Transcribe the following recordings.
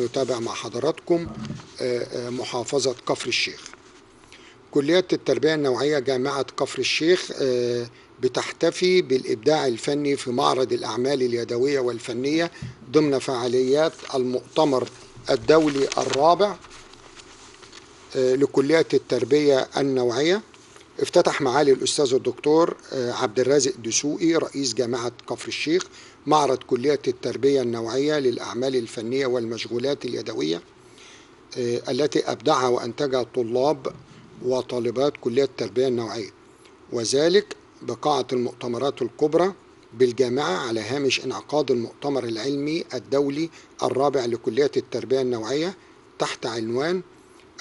نتابع مع حضراتكم محافظة كفر الشيخ. كلية التربية النوعية جامعة كفر الشيخ بتحتفي بالإبداع الفني في معرض الأعمال اليدوية والفنية ضمن فعاليات المؤتمر الدولي الرابع لكلية التربية النوعية. افتتح معالي الأستاذ الدكتور عبد الرازق دسوقي رئيس جامعة كفر الشيخ معرض كلية التربية النوعية للأعمال الفنية والمشغولات اليدوية التي أبدعها وأنتجها طلاب وطالبات كلية التربية النوعية، وذلك بقاعة المؤتمرات الكبرى بالجامعة على هامش انعقاد المؤتمر العلمي الدولي الرابع لكلية التربية النوعية تحت عنوان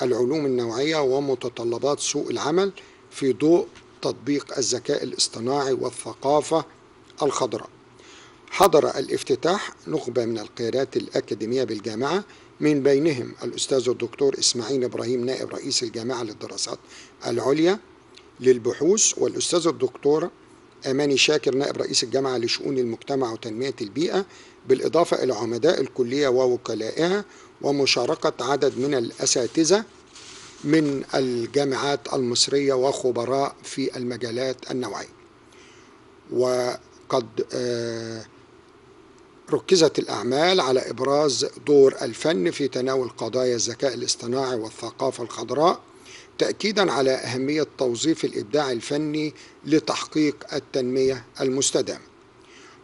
العلوم النوعية ومتطلبات سوق العمل في ضوء تطبيق الذكاء الاصطناعي والثقافة الخضراء. حضر الافتتاح نخبة من القيادات الأكاديمية بالجامعة، من بينهم الأستاذ الدكتور إسماعيل إبراهيم نائب رئيس الجامعة للدراسات العليا للبحوث، والأستاذ الدكتور أماني شاكر نائب رئيس الجامعة لشؤون المجتمع وتنمية البيئة، بالإضافة إلى عمداء الكلية ووكلائها، ومشاركة عدد من الأساتذة من الجامعات المصرية وخبراء في المجالات النوعية. وقد ركزت الأعمال على إبراز دور الفن في تناول قضايا الذكاء الاصطناعي والثقافة الخضراء، تأكيدا على أهمية توظيف الإبداع الفني لتحقيق التنمية المستدامة.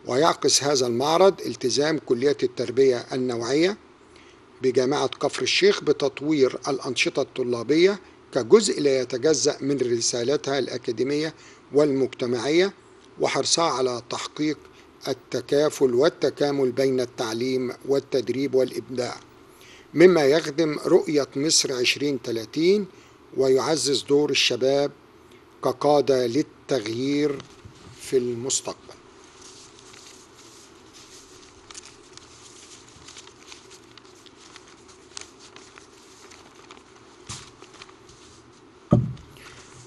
ويعكس هذا المعرض التزام كلية التربية النوعية بجامعة كفر الشيخ بتطوير الأنشطة الطلابية كجزء لا يتجزأ من رسالتها الأكاديمية والمجتمعية، وحرصها على تحقيق التكافل والتكامل بين التعليم والتدريب والإبداع، مما يخدم رؤية مصر 2030 ويعزز دور الشباب كقادة للتغيير في المستقبل.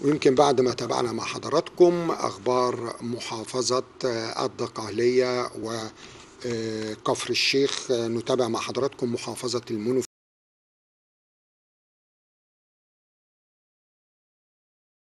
ويمكن بعد ما تابعنا مع حضراتكم أخبار محافظة الدقهلية وكفر الشيخ، نتابع مع حضراتكم محافظة المنوفية.